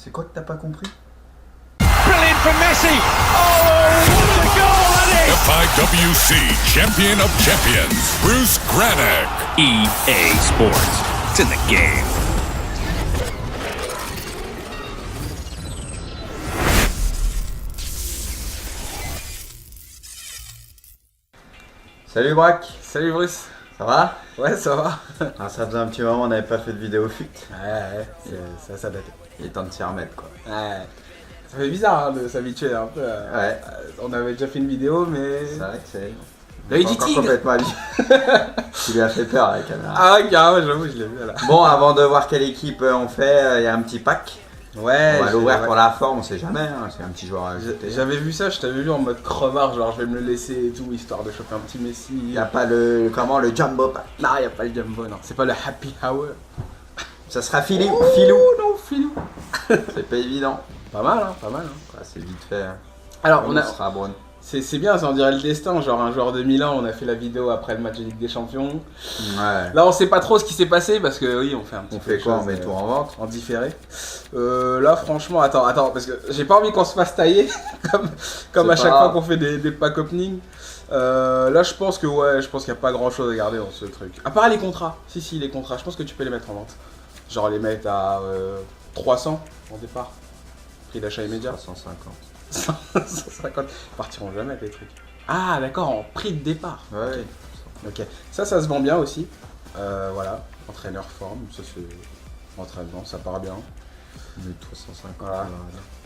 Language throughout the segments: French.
C'est quoi que t'as pas compris? Brilliant from Messi. Oh, what a goal that is! FIWC Champion of Champions, Bruce Granick. EA Sports. It's in the game. Salut Braque, Salut Bruce. ça va? Ouais, ça va. Ah, ça faisait un petit moment, on n'avait pas fait de vidéo fut. Ouais, ça date. Il est temps de s'y remettre quoi. Ouais. Ça fait bizarre hein, de s'habituer un peu à... Ouais. On avait déjà fait une vidéo, mais... C'est vrai que c'est... L'œil du Encore tigre. complètement lui. Tu lui as fait peur avec la caméra. Ah, carrément, j'avoue, je l'ai vu là. Bon, avant de voir quelle équipe on fait, il y a un petit pack. Ouais. On va l'ouvrir pour la forme, on sait jamais, hein, c'est un petit joueur à ajouter. J'avais vu ça, je t'avais vu en mode crevard, genre je vais me le laisser et tout, histoire de choper un petit Messi. Il n'y a pas le jumbo pack. Non, il n'y a pas le jumbo, non. C'est pas le happy hour. Ça sera Filou. Oh non, Filou. C'est pas évident. Pas mal, hein, pas mal. Hein. Ouais, c'est vite fait. Hein. Alors, On sera bon. C'est bien, ça on dirait le destin, genre un joueur de Milan, on a fait la vidéo après le match de Ligue des Champions. Ouais. Là on sait pas trop ce qui s'est passé parce que oui on fait un petit On peu fait quoi? de On met choses, tout en vente? en différé. Là franchement, attends, parce que j'ai pas envie qu'on se fasse tailler comme à C'est chaque pas fois grave. qu'on fait des pack opening. Là je pense que ouais, je pense qu'il y a pas grand chose à garder dans ce truc. À part les contrats, si les contrats, je pense que tu peux les mettre en vente. Genre les mettre à 300 en départ. Prix d'achat immédiat. 350. 150. Ils partiront jamais les trucs. Ah d'accord, en prix de départ. Ouais. Ok, ça se vend bien aussi. Voilà, entraîneur forme, ça c'est entraînement, ça part bien. On met 350. Voilà.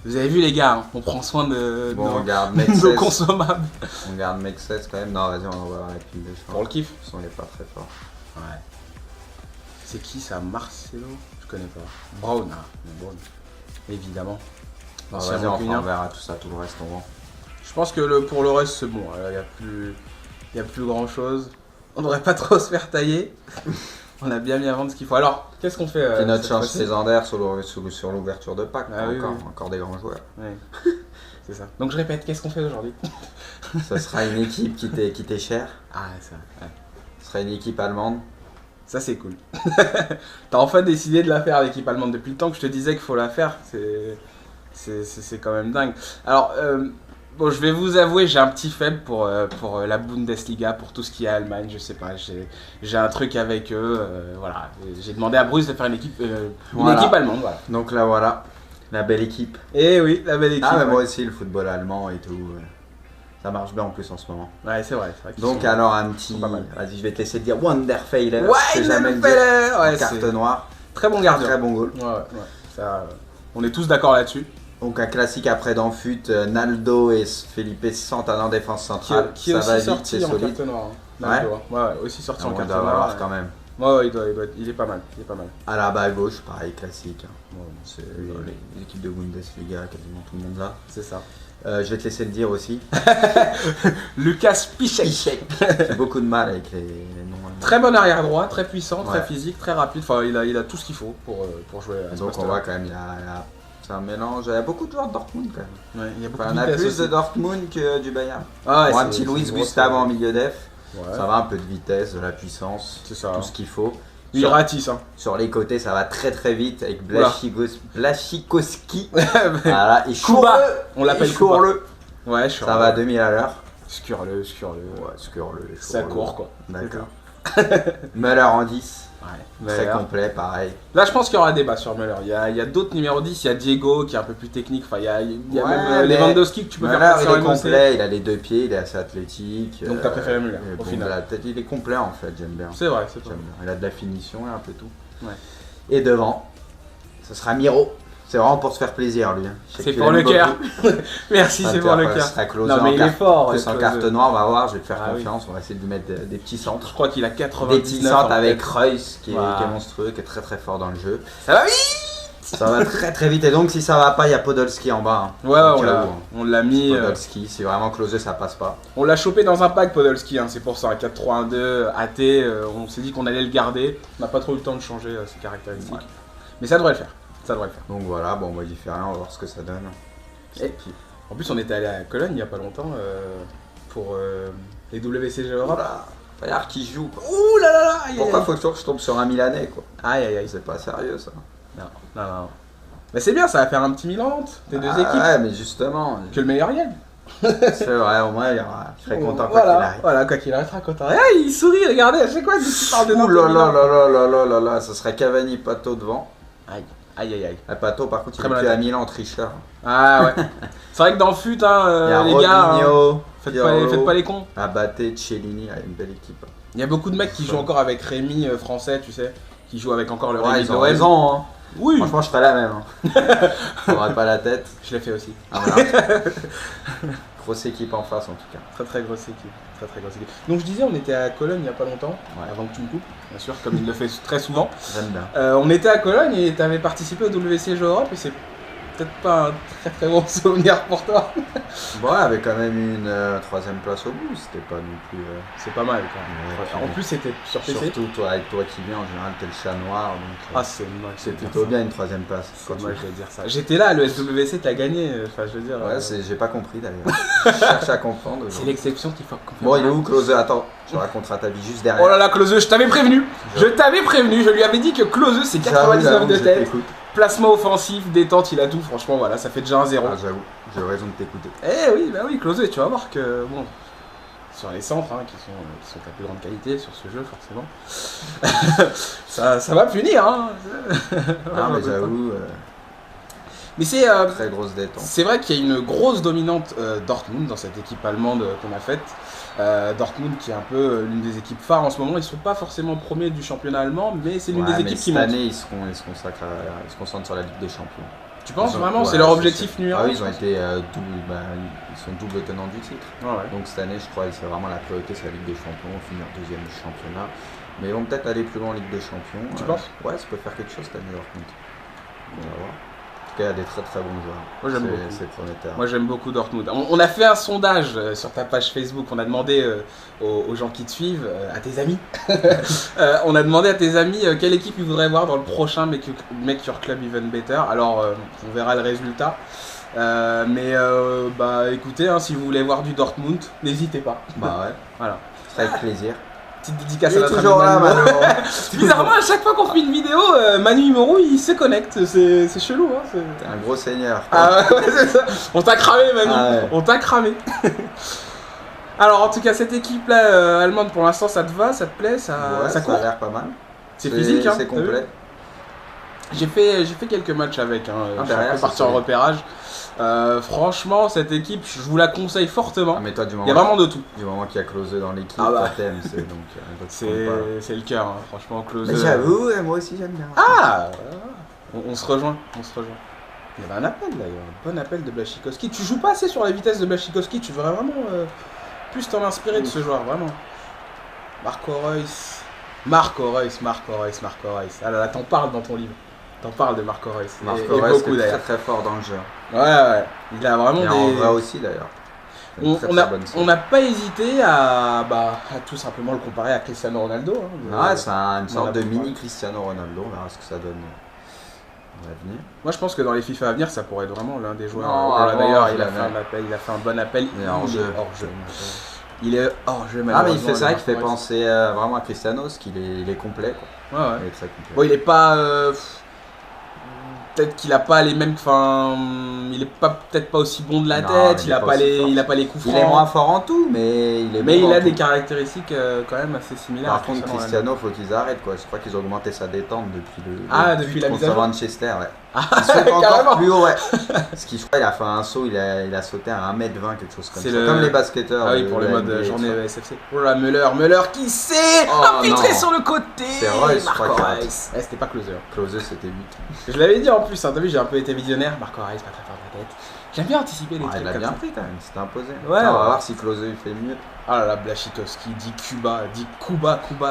Vous avez vu les gars, hein, on prend soin de Bon, on nos, garde mec nos 16. consommables. On garde mec 16 quand même. Non, vas-y, on va voir la pile des champs. Pour le kiff. De toute façon, il est pas très fort. Ouais. C'est qui ça, Marcelo? Je connais pas. Brown, Brown. Évidemment. Non, Ancien vas-y, on Mancunien. verra tout ça, tout le reste on vend. Je pense que pour le reste c'est bon, il y a plus grand chose. On devrait pas trop se faire tailler. On a bien mis à vendre ce qu'il faut. Alors, qu'est-ce qu'on fait Puis notre cette chance fois-ci légendaire sur l'ouverture de pack. Ah oui, encore, oui. encore des grands joueurs. Ouais. C'est ça. Donc je répète, qu'est-ce qu'on fait aujourd'hui? Ça sera une équipe qui t'est chère. Ah ça, ouais. Ce sera une équipe allemande. Ça c'est cool. T'as enfin décidé de la faire l'équipe allemande depuis le temps que je te disais qu'il faut la faire. C'est quand même dingue. Alors, bon, je vais vous avouer, j'ai un petit faible pour la Bundesliga, pour tout ce qui est Allemagne, je sais pas, j'ai un truc avec eux, voilà. J'ai demandé à Bruce de faire une équipe Voilà. allemande, voilà. Donc là, voilà. La belle équipe. Et oui, la belle équipe. Ah, mais moi ouais. aussi, le football allemand et tout. Ça marche bien en plus en ce moment. Ouais, c'est vrai. qu'ils Donc sont- alors un petit... sont pas mal. Vas-y, je vais te laisser te dire Wanderfeiler. Ouais, c'est jamais le dire. Wanderfeiler, ouais, Carte c'est- noire. Très bon gardien. Très bon goal. Ouais. Ça, on est tous d'accord là-dessus. Donc un classique après dans Fut, Naldo et Felipe Santana en défense centrale. Qui est ça aussi va vite, sorti c'est en solide. carte noire. Hein. Ouais. Naldo, hein. Ouais, aussi sorti en On carte doit noire. avoir quand même. Ouais, il est pas mal. À la bas à gauche, pareil, classique. Hein. Bon, C'est les équipes de Bundesliga, quasiment tout le monde là. c'est ça. Je vais te laisser le dire aussi. Lucas Piszczek. J'ai beaucoup de mal avec les noms. Très bon arrière droit, très puissant, très Ouais. physique, très rapide. Enfin, il a tout ce qu'il faut pour jouer à ce Donc on poste-là. voit quand même, c'est un mélange. Il y a beaucoup de joueurs de Dortmund quand même. Ouais, il y a beaucoup Enfin, de on a vitesse plus aussi. de Dortmund que du Bayern. Ah ouais, Bon, un c'est- petit c'est Luis une grosse- Gustavo en milieu def. Ouais. Ça va, un peu de vitesse, de la puissance, C'est ça. tout ce qu'il faut. Il Sur, ratisse, hein. sur les côtés, ça va très très vite avec Oula. Blaszczykowski. Voilà, et Kuba. On l'appelle Kuba. le. Ouais, je suis Ça va à 2000 à l'heure. Scurle. Ouais, scure-le. Ça court, quoi. D'accord. Müller en 10. Ouais. Très Mais, complet, pareil. là, je pense qu'il y aura débat sur Müller. Il y a d'autres numéros 10. Il y a Diego qui est un peu plus technique. Enfin, il y a Ouais, même mais Lewandowski que tu peux Müller, faire passer il en est MOC. complet, il a les deux pieds, il est assez athlétique. Donc t'as préféré Müller, et au bon, final. là, peut-être il est complet en fait, j'aime bien. C'est vrai, c'est vrai. J'aime bien. Il a de la finition et un peu tout. Ouais. Et devant, ce sera Miro. C'est vraiment pour se faire plaisir lui. Hein. Je sais C'est que tu pour le l'aimes cœur. beaucoup. Merci, c'est pour le Ça cœur. sera closé Non, mais en il est carte- fort. plus en Klose. carte noire, on va voir, je vais te faire Ah oui. confiance. On va essayer de lui mettre des petits Je centres. crois qu'il a Des 99. petits centres en avec tête. Reus qui Voilà. est monstrueux, qui est très très fort dans le jeu. Ça va vite. Ça va très très vite et donc si ça va pas, il y a Podolski en bas. Hein. Ouais, Au on cas l'a, où, hein. on l'a mis. Podolski, si vraiment closé ça passe pas. On l'a chopé dans un pack Podolski, hein, c'est pour ça, un 4-3-1-2, AT, on s'est dit qu'on allait le garder, on n'a pas trop eu le temps de changer ses caractéristiques. Ouais. Mais ça devrait le faire, ça devrait le faire. Donc voilà, bon on va y faire rien, on va voir ce que ça donne. Et en plus on était allé à Cologne il n'y a pas longtemps pour les WCG Europe. Voilà, Fayard qui joue quoi. Ouh là là là aïe, Pourquoi aïe, faut toujours que je tombe sur un Milanais quoi? aïe aïe aïe. C'est pas sérieux ça. Non, non, non. Mais c'est bien, ça va faire un petit Milan-Nantes, tes deux équipes. Ouais, mais justement. Que le meilleur gagne. C'est vrai, au moins, je serais content quoi qu'il arrive. Voilà, quoi qu'il arrive, sera content. Ah, il sourit, regardez, à chaque fois tu parles de Ouh Nantes. là là là là là là là là, ça serait Cavani Pato devant. Aïe, aïe, aïe, aïe. Pato, par contre, Très il est bonne plus à attaque. Milan, tricheur. Ah ouais. C'est vrai que dans le fut, Il y a les gars, Robinho, faites Pirlo, pas les cons. Abate, Cellini, une belle équipe. Il y a beaucoup de mecs qui jouent encore avec Rémi français, tu sais, qui jouent avec encore le Ouais, Rémi ils de ont l'OM. raison, hein. Oui, Franchement, je ferais la même. Hein. Faudrait pas la tête. je l'ai fait aussi. Ah, voilà. Grosse équipe en face, en tout cas. Très très grosse équipe. Très très grosse équipe. Donc je disais, on était à Cologne il y a pas longtemps, Ouais. avant que tu me coupes, bien sûr, comme il le fait très souvent. J'aime bien. On était à Cologne et tu avais participé au WCG Europe et c'est peut-être pas un très très bon souvenir pour toi. Bon, il y avait quand même une troisième place au bout. C'était pas non plus. C'est pas mal quand même. En plus c'était sur PC. Surtout toi, avec toi qui viens, en général, t'es le chat noir. Donc, Ah c'est moche. c'est plutôt bien une troisième place. C'est moche de dire ça. J'étais là, le SWC t'as gagné. Enfin je veux dire. Ouais, j'ai pas compris d'ailleurs. Je cherche à comprendre. c'est l'exception qu'il faut qu'on Bon, il est où, Klose? Attends, je raconterai ta vie juste derrière. Oh là là, Klose, je t'avais prévenu. Je t'avais prévenu. Je lui avais dit que Klose c'est 99 de tête. Placement offensif, détente, il a tout. Franchement, voilà, ça fait déjà un 0. Ah, j'avoue, j'ai raison de t'écouter. Eh oui, bah oui, Klose, tu vas voir que bon. Sur les centres, hein, qui sont de la plus grande qualité sur ce jeu, forcément. ça va punir, hein. Ah, mais j'avoue, Mais c'est très grosse détente. c'est vrai qu'il y a une grosse dominante Dortmund dans cette équipe allemande qu'on a faite. Dortmund qui est un peu l'une des équipes phares en ce moment. Ils sont pas forcément premiers du championnat allemand, mais c'est l'une des équipes qui cette monte. année, ils se concentrent sur la Ligue des Champions. Tu penses Ils ont- vraiment ouais, c'est leur c'est objectif sûr. numéro Ah un, oui, ils ont je pense. été ils sont double tenants du titre. Ouais, ouais. Donc cette année, je crois, c'est vraiment la priorité, c'est la Ligue des Champions, finir deuxième du championnat. Mais ils vont peut-être aller plus loin en Ligue des Champions. Tu penses? Ouais, ça peut faire quelque chose cette année, Dortmund. On va voir. En tout cas, il y a des très très bons joueurs. Moi, j'aime beaucoup. C'est prometteur. Moi j'aime beaucoup Dortmund. On a fait un sondage sur ta page Facebook, on a demandé aux gens qui te suivent, à tes amis, on a demandé à tes amis quelle équipe ils voudraient voir dans le prochain Make Your Club Even Better. Alors on verra le résultat. Bah écoutez, hein, si vous voulez voir du Dortmund, n'hésitez pas. Bah ouais, Voilà. ce sera avec plaisir. Petite dédicace Il à est notre toujours là, ami Manu. Manu. Bizarrement, à chaque fois qu'on fait une vidéo, Manu Imoro il se connecte. C'est chelou, hein. T'es un gros seigneur. Ah ouais, c'est ça. On t'a cramé, Manu. Ah ouais. On t'a cramé. Alors, en tout cas, cette équipe-là allemande, pour l'instant, ça te va, ça te plaît, ça Ouais, ça court. a l'air pas mal. C'est physique, hein. C'est t'as vu. complet. J'ai fait quelques matchs avec. Je suis derrière, un peu ça, parti en c'est- repérage. Franchement, cette équipe, je vous la conseille fortement. Ah, mais toi, du Il y a moment, vraiment de tout. du moment qu'il y a Klose dans l'équipe, Ah bah. toi t'aimes. C'est donc. C'est le cœur, hein. Franchement, Klose. Mais j'avoue, moi aussi j'aime bien. Ah on se rejoint, Il y avait un appel d'ailleurs, un bon appel de Błaszczykowski. Tu joues pas assez sur la vitesse de Błaszczykowski, tu devrais vraiment plus t'en inspirer de ce joueur, vraiment. Marco Reus. Ah là là, t'en parles dans ton livre. T'en parles de Marco Reus. Marco Et Reus beaucoup est très d'ailleurs. très fort dans le jeu. Ouais. Il a vraiment Et en vrai aussi d'ailleurs. Une très, très bonne On saison. n'a pas hésité à tout simplement le comparer à Cristiano Ronaldo. Hein. Ouais, c'est une sorte de on a mini Cristiano Ronaldo, on verra ce que ça donne à l'avenir. Moi je pense que dans les FIFA à venir ça pourrait être vraiment l'un des joueurs. Non, Voilà, avant, d'ailleurs je il a l'avais. fait un appel, il a fait un bon appel. Il est hors jeu. Il est hors jeu Ah mais il malheureusement, fait ça, il fait Marco Reus. penser vraiment à Cristiano, parce qu'il est, il est complet quoi. Ouais. Il est très complet. Bon il est pas peut-être qu'il a pas les mêmes, enfin il est pas peut-être pas aussi bon de la Non, tête, mais il a pas les coups francs. Il est moins fort en tout, mais il est mais bon il dans a des tout. caractéristiques quand même assez similaires. Par à contre, Cristiano Cristiano, faut qu'ils arrêtent quoi. Je crois qu'ils ont augmenté sa détente depuis depuis la mise à contre jour. Manchester, ouais. Ah, Il saute carrément. encore plus haut, ouais. Parce qu'il je crois il a fait un saut, il a sauté à 1m20, quelque chose comme ça. C'est le- Comme les basketteurs. Ah oui, pour le mode NBA, journée tu vois. SFC. Oh là, Müller qui s'est Oh, infiltré non. sur le côté. C'est Reus, je crois Marco qu'il a- Reus. C'était pas Closer. Close, c'était 8. Je l'avais dit en plus, hein, t'as vu, j'ai un peu été visionnaire. Marco Reus, pas très fort de la tête. J'aime bien anticiper les Ah, trucs il a comme bien ça. pris quand même, c'était imposé. Ouais, Tiens, on va ouais. voir si Close il fait mieux. Ah là là, Błaszczykowski dit Kuba,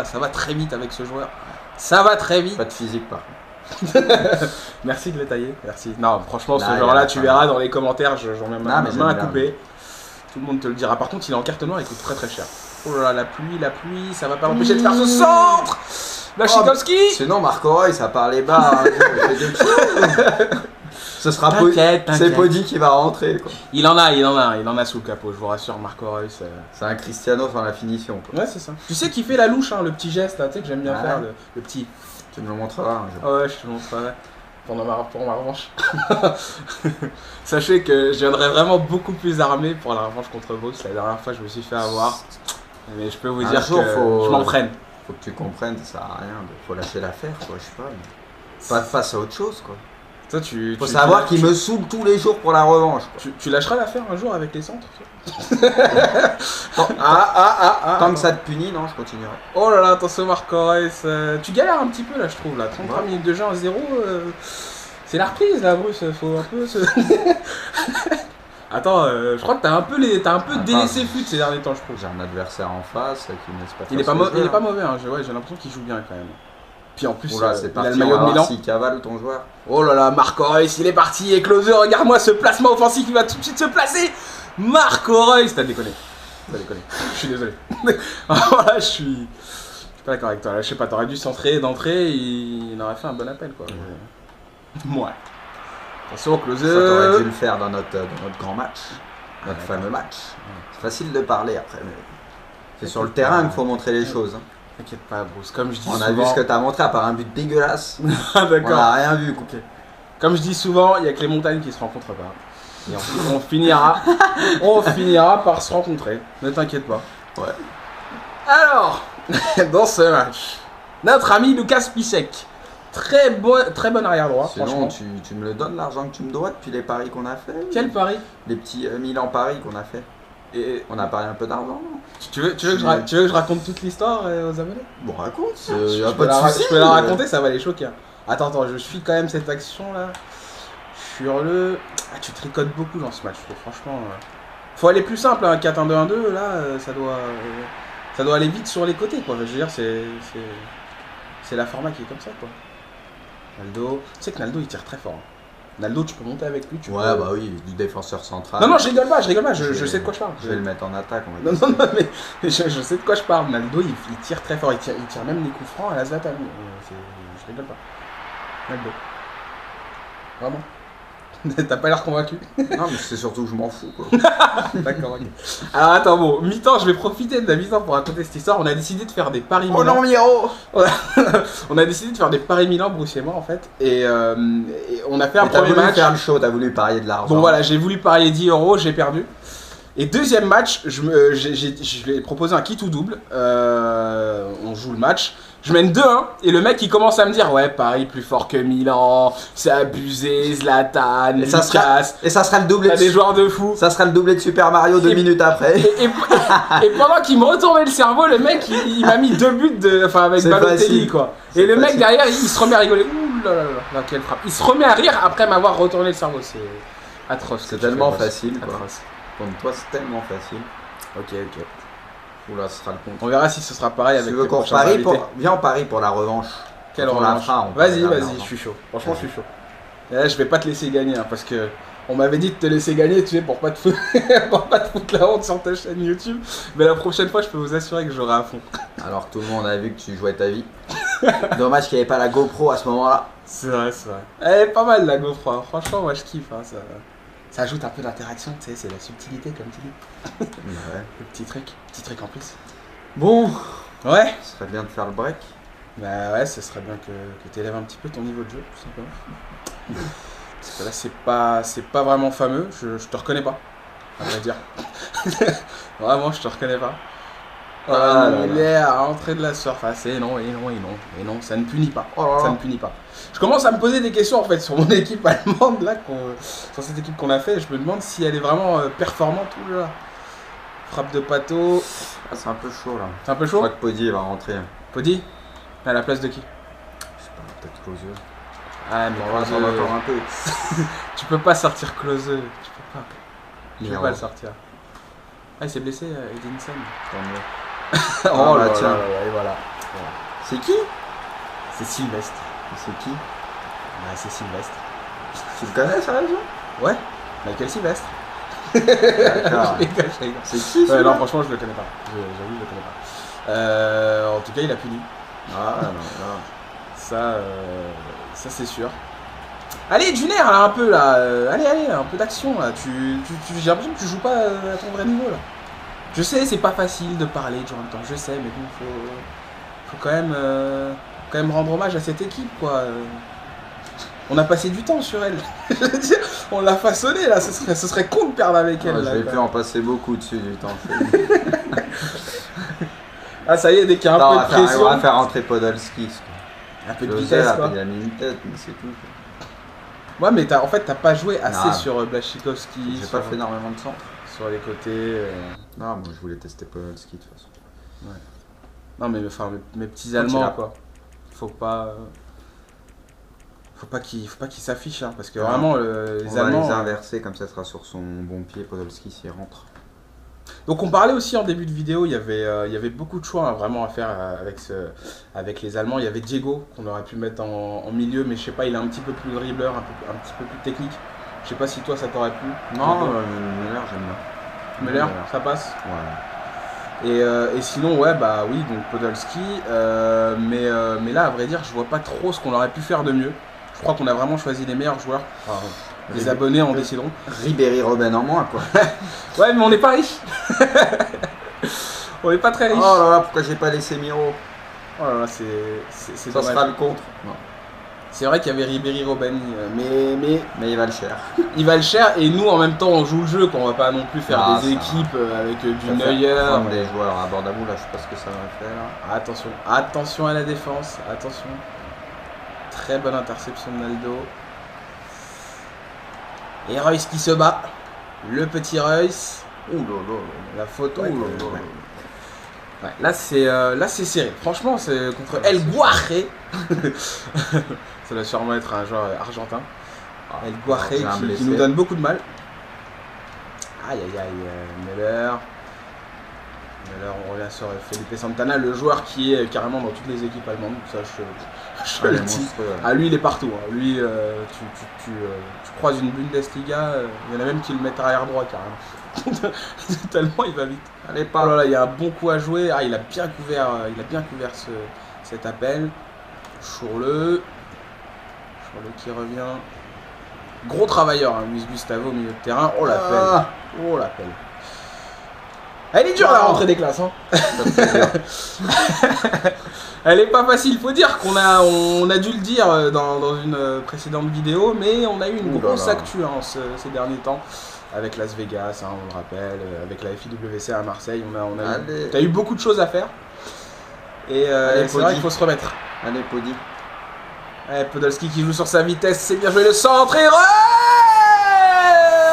ça va très vite avec ce joueur. Ça va très vite. Pas de physique par contre. Merci de le tailler, merci. Non, franchement, Là, ce il y genre-là, a tu pas- verras dans les commentaires, j'en mets Non, ma mais j'aime main à bien. couper. Tout le monde te le dira. Par contre, il est en carte noire, il coûte très très cher. Oh là là, la pluie, ça va pas l'empêcher de faire ce centre. Błaszczykowski. Sinon, Marco Reus, ça parlait bas. Il fait quelque chose. Ce sera T'inquiète. C'est Podi qui va rentrer quoi. Il en a sous le capot, je vous rassure, Marco Reus. C'est un Cristiano sans la finition quoi. Ouais, c'est ça. Tu sais qu'il fait la louche, hein, le petit geste, là, tu sais que j'aime bien Ouais. faire, le petit. Tu me le montreras un jour. Ah ouais, je te montrerai. pour ma revanche. Sachez que je viendrai vraiment beaucoup plus armé pour la revanche contre Bruce. La dernière fois, je me suis fait avoir. Mais je peux vous dire que je m'entraîne. Faut que tu comprennes, ça sert à rien. Faut lâcher l'affaire, quoi, je sais pas. Pas face à autre chose, quoi. Toi, faut savoir qu'il me saoule tous les jours pour la revanche. Tu lâcheras l'affaire un jour avec les centres. Tant que ça te punit, non, je continuerai. Oh là là, attention Marco Reus. Tu galères un petit peu là, je trouve. Là. 33 minutes de jeu à 0. C'est la reprise là, Bruce. Faut un peu se. Attends, je crois que t'as un peu délaissé fut ces derniers temps, je trouve. J'ai un adversaire en face qui ne laisse pas il est pas mauvais, hein. J'ai l'impression qu'il joue bien quand même. Puis en plus, c'est il a parti, le maillot de Milan. Il cavale ton joueur. Oh là là, Marco Reus, il est parti. Et Klose, regarde-moi ce placement offensif, il va tout de suite se placer. Marco Reus, t'as déconné. Je suis désolé. Voilà, je suis pas d'accord avec toi. Là, je sais pas, t'aurais dû centrer d'entrée, il aurait fait un bon appel quoi. Ouais. Attention, Klose. Ça t'aurais dû le faire dans notre grand match. Notre fameux match. C'est facile de parler après, mais c'est sur le terrain qu'il faut montrer les choses. T'inquiète pas, Bruce. Comme je dis on souvent... a vu ce que t'as montré à part un but dégueulasse. D'accord. On a rien vu. Quoi. Okay. Comme je dis souvent, il y a que les montagnes qui se rencontrent pas. Et on finira par se rencontrer. Ne t'inquiète pas. Ouais. Alors, dans ce match, notre ami Lucas Piszczek. Très bon arrière droit. Sinon, tu me le donnes l'argent que tu me dois depuis les paris qu'on a fait. Quel pari? Les petits Milan paris qu'on a fait. Et on a parié un peu d'argent. Tu veux que je raconte toute l'histoire aux abonnés? Bon, raconte. Je peux la raconter, ça va les choquer. Attends, je suis quand même cette action là. Sur le. Ah, tu tricotes beaucoup dans ce match, je trouve. Franchement. Faut aller plus simple, hein. 4-1-2-1-2, là, ça doit aller vite sur les côtés, quoi. Je veux dire, c'est la format qui est comme ça, quoi. Naldo. Tu sais que Naldo il tire très fort. Naldo, tu peux monter avec lui. Bah oui, du défenseur central. Non, je rigole pas, je sais de quoi je parle. Je vais le mettre en attaque. On va non, mais je sais de quoi je parle. Naldo, il tire très fort, il tire même les coups francs à la Zlatan. Je rigole pas. Naldo. Vraiment. T'as pas l'air convaincu? Non, mais c'est surtout que je m'en fous, quoi. D'accord, ok. Alors attends, bon, mi-temps, je vais profiter de la mi-temps pour raconter cette histoire. On a décidé de faire des paris Milan. Oh non, Miro. On a décidé de faire des paris Milan, Bruce et moi, en fait. Et on a fait un premier match. T'as voulu faire le show, t'as voulu parier de l'argent. Bon voilà, j'ai voulu parier 10 €, j'ai perdu. Et deuxième match, je lui ai proposé un kit ou double. On joue le match. Je mène 2-1 et le mec il commence à me dire ouais Paris plus fort que Milan, c'est abusé, Zlatan, Lucas. Et ça sera le doublé. T'as des joueurs de fou. Ça sera le doublé de Super Mario 2 minutes après. Et pendant qu'il me retournait le cerveau, le mec il m'a mis 2 buts avec Balotelli quoi. Et le mec derrière il se remet à rigoler. Ouh là là, quelle frappe. Il se remet à rire après m'avoir retourné le cerveau. C'est atroce. C'est tellement facile quoi. Atroce. Contre toi c'est tellement facile. Ok. Oula, ce sera le compte. On verra si ce sera pareil avec les prochains invités. Viens on parie pour la revanche. Quelle revanche? Vas-y, je suis chaud. Franchement, je suis chaud. Et là, je vais pas te laisser gagner hein, parce que on m'avait dit de te laisser gagner, tu sais, pour pas te foutre la honte sur ta chaîne YouTube. Mais la prochaine fois, je peux vous assurer que j'aurai à fond. Alors tout le monde a vu que tu jouais ta vie. Dommage qu'il n'y avait pas la GoPro à ce moment-là. C'est vrai. Elle est pas mal la GoPro. Hein. Franchement, moi je kiffe. Hein, ça ajoute un peu d'interaction, tu sais, c'est la subtilité comme tu dis. Ouais. Le petit truc en plus. Bon, ouais. Ce serait bien de faire le break. Bah ouais, ce serait bien que tu élèves un petit peu ton niveau de jeu, tout simplement. Parce que là, c'est pas vraiment fameux, je te reconnais pas, à vrai dire. Vraiment, je te reconnais pas. Il est à l'entrée de la surface, et non, ça ne punit pas. Ça ne punit pas. Je commence à me poser des questions en fait sur mon équipe allemande, là, sur cette équipe qu'on a fait. Je me demande si elle est vraiment performante ou là. Frappe de Pato. Ah, c'est un peu chaud là. C'est un peu chaud? Je crois que Podi va rentrer. Podi? À la place de qui? Je sais pas, peut-être Klose. Ah, mais on va attendre encore un peu. Tu peux pas sortir Klose. Tu peux pas le sortir. Ah, il s'est blessé, Edinson. Tant mieux. Oh là tiens. Là, et voilà. C'est qui? C'est Sylvestre. C'est qui? Bah, c'est Sylvestre. Tu le connais, ça raison? Ouais, Michael Sylvestre. D'accord. C'est qui ça? Non, franchement, je le connais pas. J'avoue, je le connais pas. En tout cas, il a puni. Ah, non. Ça c'est sûr. Allez, du nerf là, un peu là. Allez, un peu d'action là. J'ai l'impression que tu joues pas à ton vrai niveau là. Je sais, c'est pas facile de parler de jouer en même temps, je sais, mais bon, faut quand même rendre hommage à cette équipe, quoi. On a passé du temps sur elle. Je veux dire, on l'a façonnée là, ce serait con de perdre avec elle. Je là, vais quoi. plus en passer beaucoup dessus du temps. Ah ça y est, dès qu'il y a un peu de pression. On va faire rentrer Podolski. Un peu de Je vitesse sais, quoi. il a mis une tête, mais c'est tout. Ouais mais en fait t'as pas joué assez Non. sur Błaszczykowski. J'ai sur, pas fait énormément de centre. sur les côtés. Non, moi je voulais tester Podolski de toute façon. Non mais enfin mes petits Quand il Allemands a- quoi. Faut pas qu'ils s'affichent hein, parce que Non. vraiment On les va Allemands. les inverser, comme ça sera sur son bon pied, Podolski s'il rentre. Donc on parlait aussi en début de vidéo, il y avait beaucoup de choix hein, vraiment à faire avec les Allemands. Il y avait Diego qu'on aurait pu mettre en milieu, mais je sais pas, il est un petit peu plus dribbleur, un petit peu plus technique. Je sais pas si toi ça t'aurait plu. Non, Diego. Müller j'aime bien. Müller, ça passe. Ouais. Et sinon ouais bah oui donc Podolski, mais là à vrai dire je vois pas trop ce qu'on aurait pu faire de mieux. Je crois qu'on a vraiment choisi les meilleurs joueurs. Enfin, les abonnés en décideront. Ribéry Robben en moins quoi. Ouais mais on n'est pas riche. On n'est pas très riche. Oh là là, pourquoi j'ai pas laissé Miro? Oh là là, c'est Ça dommage. sera le contre. Non. C'est vrai qu'il y avait Ribéry Robben, mais Mais il va le cher. il va le cher et nous en même temps on joue le jeu, qu'on va pas non plus faire Ah, des ça équipes avec du Ça fait Neuer. prendre des joueurs à Bordamou là, je sais pas ce que ça va faire là. Attention à la défense, attention. Très bonne interception de Naldo. Et Reus qui se bat. Le petit Reus. Ouh là là. La faute. Ouh Ouais, là ouais. là. Ouais, là c'est serré. Franchement c'est contre El Guarre. Ça doit sûrement être un joueur argentin. El Guarre j'ai un qui blessé. nous donne beaucoup de mal. Aïe aïe aïe, Müller. On revient sur Felipe Santana, le joueur qui est carrément dans toutes les équipes allemandes. Ça je Ouais, le les dis. monstres, ouais. Ah lui il est partout. Hein. Lui tu croises une Bundesliga, il y en a même qui le mettent arrière droit carrément. Tellement il va vite. Allez Oh là pas. là, il y a un bon coup à jouer. Ah, il a bien couvert cet appel. Chourle qui revient. Gros travailleur, hein, Luis Gustavo au milieu de terrain. Oh l'appel. Ah. Oh l'appel. Elle est dure la rentrée des classes. Hein. Ça me fait dur. Elle est pas facile. Faut dire qu'on a dû le dire dans une précédente vidéo, mais on a eu une Ouh là grosse là. actu hein, ces derniers temps. Avec Las Vegas, hein, on le rappelle, avec la FIWC à Marseille, Allez. t'as eu beaucoup de choses à faire. Et Allez, c'est vrai Podi. qu'il faut se remettre. Allez Podi. Ouais, Podolski qui joue sur sa vitesse, c'est bien joué le centre et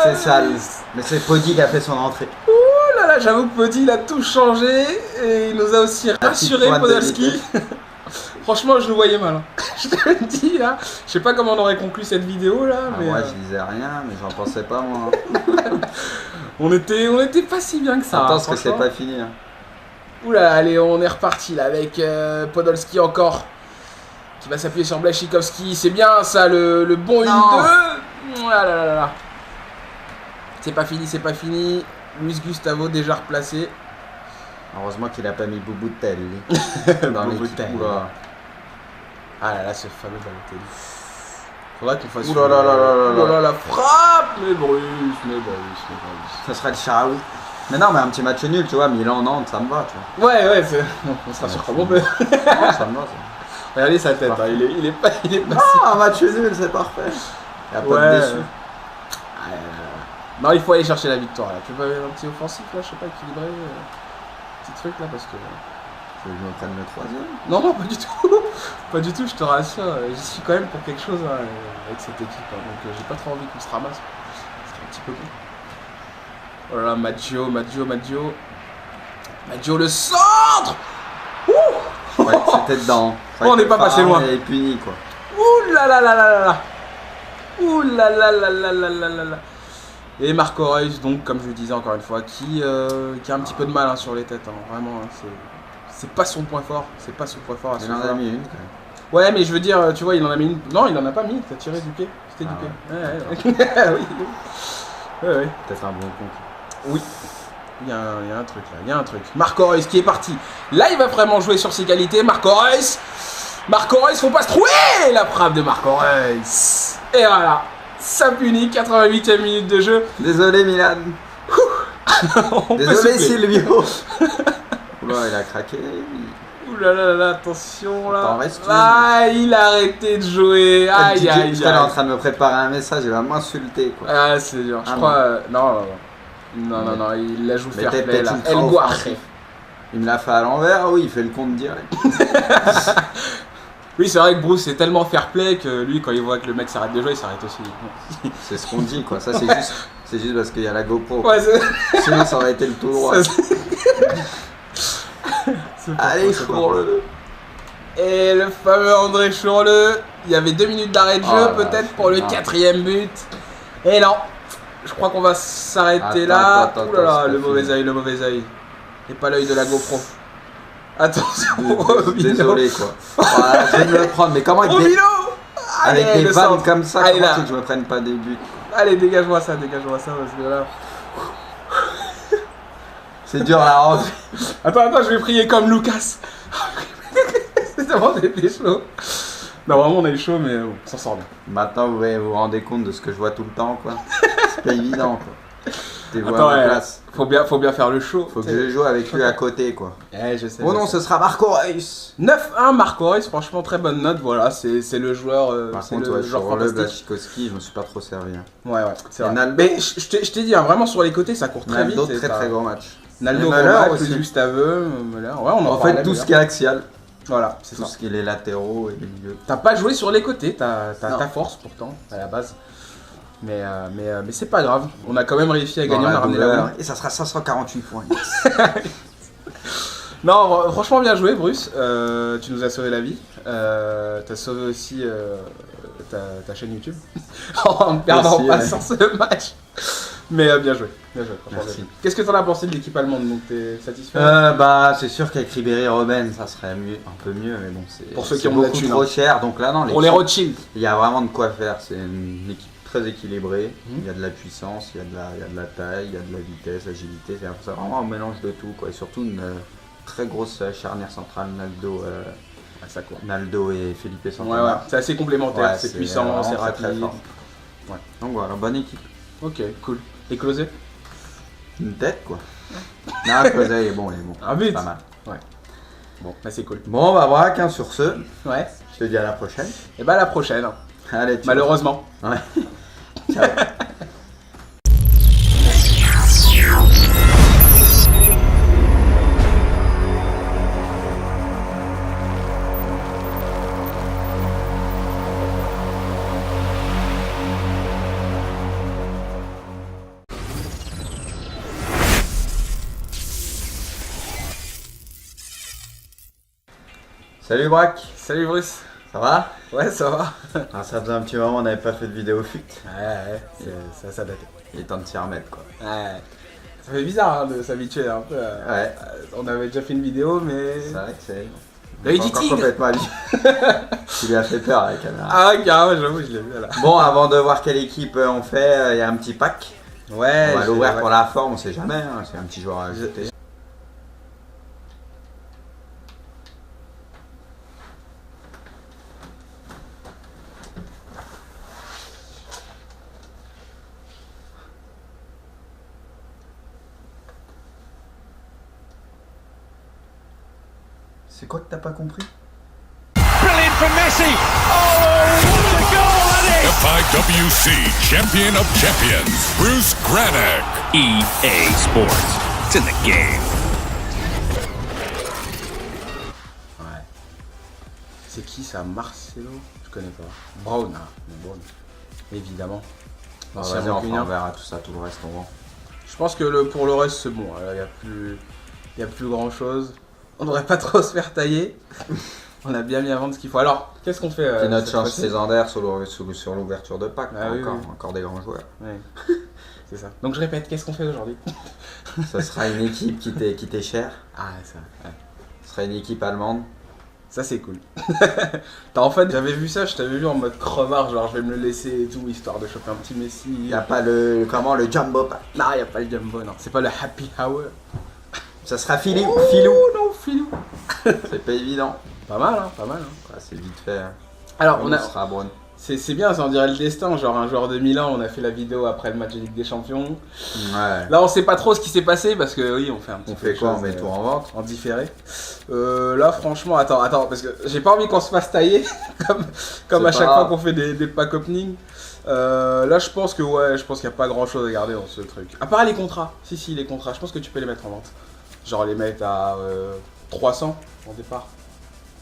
C'est sale. Mais c'est Podi qui a fait son entrée. Oh là là, j'avoue que Podi il a tout changé et il nous a aussi rassuré pointe de Podolski. vitesse. Franchement, je le voyais mal. Hein. Je te le dis là. Je sais pas comment on aurait conclu cette vidéo là, Ah, mais moi je disais rien, mais j'en pensais pas moi. on était pas si bien que ça. Attends, hein, parce que c'est franchement. pas fini. Hein. Oula, allez, on est reparti là avec Podolski encore. Qui va s'appuyer sur Błaszczykowski. C'est bien ça, le bon 1-2. Ah là là là là. C'est pas fini. Luis Gustavo déjà replacé. Heureusement qu'il a pas mis Bouboutelli dans l'équipe. Bouboutelli. Oula. Ah là là, ce fameux Balotelli. Faudrait qu'on fasse Ouh là là là là là là. Ouh là la frappe. Mais Bruce. Ça sera le Sharaoui. Mais non, mais un petit match nul, tu vois, Milan-Nantes, ça me va, tu vois. Ouais, on sera sûr comme on peut. Non, ça me va, ça. Regardez sa tête, hein, il est pas Non, un match nul, c'est parfait. Il a pas Ouais. de déçu. Ah là là. Non, il faut aller chercher la victoire là. Tu veux pas un petit offensif là, je sais pas, équilibré, petit truc là parce que. Tu veux que je me prenne le troisième? Non, pas du tout. Pas du tout, je te rassure. J'y suis quand même pour quelque chose hein, avec cette équipe. Hein, donc j'ai pas trop envie qu'on se ramasse. C'est un petit peu con. Oh là là, Maggio. Maggio le centre. Ouais, c'était dedans. On n'est pas passé loin. Il est puni, quoi. Ouh là là là là là là. Ouh là là là là là là là là. Et Marco Reus, donc, comme je le disais encore une fois, qui a un petit peu de mal hein, sur les têtes. Hein, vraiment, hein, c'est pas son point fort. C'est pas son point fort à ce Il en a joueur. mis une, quand même. Ouais, mais je veux dire, tu vois, il en a mis une. Non, il en a pas mis. T'as tiré du pied. C'était du Ah pied. Ouais. Oui. Ouais. Peut-être un bon con. Oui. Il y a un truc là. Il y a un truc. Marco Reus qui est parti. Là, il va vraiment jouer sur ses qualités. Marco Reus, faut pas se trouver. La frappe de Marco Reus. Et voilà. Ça punit. 88e minute de jeu. Désolé, Milan. On peut Désolé, souffler. Silvio. Oula, il a craqué. Ouh là là là, attention là. T'en restes où? Ah, il a arrêté de jouer. Aïe aïe Je est en aïe. train de me préparer un message, il va m'insulter quoi. Ah, c'est dur. Je Ah, crois. Non, il la joue Mais fair t'es play peut-être là. ultra El Guarre. offensif. Il me l'a fait à l'envers, oui, il fait le compte direct. Oui, c'est vrai que Bruce est tellement fair play que lui, quand il voit que le mec s'arrête de jouer, il s'arrête aussi. C'est ce qu'on dit quoi, ça c'est juste parce qu'il y a la GoPro. Ouais, c'est. Sinon ça aurait été le tout droit. C'est pas Allez, faux, c'est pas Chourle. Et le fameux André Chourle, il y avait 2 minutes d'arrêt de jeu Oh là, peut-être pour le putain. 4ème but. Et non, je crois qu'on va s'arrêter Attends, là. attends, Ouh là là, c'est le pas mauvais fini. œil, le mauvais œil. Et pas l'œil de la GoPro. Attention, Désolé quoi. Voilà, je vais me le prendre, mais comment avec des, Romino. avec Allez, des le vannes centre. comme ça, Allez, comment là. tu veux que je me prenne pas des buts? Allez, dégage-moi ça parce que là. C'est dur à rentrer. Attends, je vais prier comme Lucas. C'est tellement des chaud. Non, vraiment, on a eu chaud, mais bon, on s'en sort bien. Maintenant vous rendez compte de ce que je vois tout le temps quoi. C'est pas évident quoi. T'es vois Attends, à ma ouais, place. faut bien faire le show. Faut que je joue avec lui à côté quoi. Eh, je sais. Oh non, ce sera Marco Reus. 9-1 Marco Reus, franchement très bonne note, voilà, c'est le joueur, Par c'est contre, le ouais, joueur sur le fantastique. Blachikowski, je me suis pas trop servi. Hein. Ouais, c'est Et vrai. Naldo. Mais je t'ai dit, hein, vraiment sur les côtés, ça court très Naldo, vite. très très gros match. Naldo, Et Müller Romac, aussi. Juste Aveu, Müller. Ouais, on en En parlait, fait, tout Müller. ce qui est axial, Voilà, c'est tout ça. ce qui est les latéraux et les milieux. T'as pas joué sur les côtés, t'as Non. ta force pourtant, à la base. Mais c'est pas grave, on a quand même réussi à gagner, on a ramené la balle. Et ça sera 548 points. Non, franchement bien joué Bruce, tu nous as sauvé la vie. T'as sauvé aussi ta chaîne YouTube en ne perdant Merci, pas ouais. sur ce match. Mais bien joué, franchement, Merci. bien joué. Qu'est-ce que t'en as pensé de l'équipe allemande, donc t'es satisfait? Bah, c'est sûr qu'avec Ribéry et Robben, ça serait mieux, un peu mieux, mais bon, c'est Pour ceux qui c'est ont de la beaucoup thune, trop hein. cher. Donc là, non, Pour les Rothschild. il y a vraiment de quoi faire. C'est une équipe très équilibrée. Mhm. Il y a de la puissance, il y a de la taille, il y a de la vitesse, agilité. C'est vraiment un mélange de tout, quoi. Et surtout une très grosse charnière centrale, Ça court. Naldo et Felipe Ouais, Santana. c'est assez complémentaire, Ouais, c'est c'est puissant, vraiment c'est très, très rapide. fort. Ouais. Donc voilà, bonne équipe. Ok, cool. Et Closé? Une tête, quoi. Non, Closé, il est bon, il est bon. Un but. C'est pas mal. Bon, bah c'est cool. Bon, bah voilà, hein, sur ce, Ouais. je te dis à la prochaine. Et bah à la prochaine, Allez, tu malheureusement. Ouais. Ciao. Salut Braque, Salut Bruce. ça va? Ouais, ça va. Ah, ça faisait un petit moment, on n'avait pas fait de vidéo fut. Ouais, ça date. Il est temps de s'y remettre quoi. Ouais. Ça fait bizarre hein, de s'habituer un peu à... Ouais, On avait déjà fait une vidéo, mais... c'est vrai que c'est. L'œil Pas du encore tigre. complètement habitué. Tu lui as fait peur à la caméra. Ah, carrément, j'avoue, je l'ai vu là. Bon, avant de voir quelle équipe on fait, il y a un petit pack. Ouais, On va l'ouvrir ouais. pour la forme, on sait jamais, hein, c'est un petit joueur à ajouter. C'est quoi que t'as pas compris? Brilliant from Messi. Oh, what a goal that is! FIWC Champion of Champions, Bruce Granick. EA Sports. It's in the game. Ouais. C'est qui ça? Marcelo? Je connais pas. Brown, Brown. Évidemment. Bah, Ancien vas-y, rancunier. on verra tout ça, tout le reste on vend. Je pense que pour le reste c'est bon, il y a plus grand chose. On devrait pas trop se faire tailler. On a bien mis à vendre ce qu'il faut. Alors, qu'est-ce qu'on fait Puis notre cette chance fois-ci? légendaire sur l'ouverture de pack, Ah oui, encore, oui. encore des grands joueurs. Ouais. C'est ça. Donc je répète, qu'est-ce qu'on fait aujourd'hui? Ce sera une équipe qui t'est chère, Ah ça, ouais. ce sera une équipe allemande. Ça c'est cool. En fait, j'avais vu ça, je t'avais vu en mode crevard, genre je vais me le laisser et tout, histoire de choper un petit Messi. Il n'y a pas le jumbo pack. Non, y a pas le jumbo, non. C'est pas le happy hour. Ça sera Filou. Oh non, Filou. C'est pas évident. Pas mal, hein, pas mal. Hein. Ouais, c'est vite fait. Hein. Alors, Ce sera Braun. C'est bien, ça on dirait le destin, genre un joueur de Milan, on a fait la vidéo après le match de Ligue des Champions. Ouais. Là on sait pas trop ce qui s'est passé parce que oui on fait un petit On peu fait de quoi? choses, On met tout en vente? en différé. Là franchement, attends, parce que j'ai pas envie qu'on se fasse tailler comme à C'est chaque pas fois grave. qu'on fait des pack opening. Là je pense qu'il y a pas grand chose à garder dans ce truc. À part les contrats, si les contrats, je pense que tu peux les mettre en vente. Genre les mettre à 300 en départ.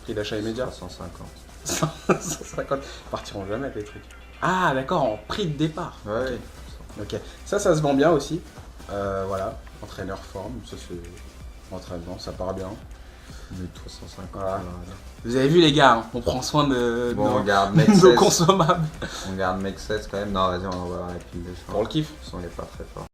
Prix d'achat immédiat. 350. 150. Ils partiront jamais les trucs. Ah d'accord, en prix de départ. Ouais. Ok, ça se vend bien aussi. Voilà, entraîneur forme, ça c'est entraînement, ça part bien. Mais 350. Voilà. Vous avez vu les gars, hein, on prend soin de Bon, on nos, garde Mec nos 16. consommables. On garde Mec 16 quand même. Non, vas-y, on va voir la pile des champs. Pour le kiff. De toute façon, il est pas très fort.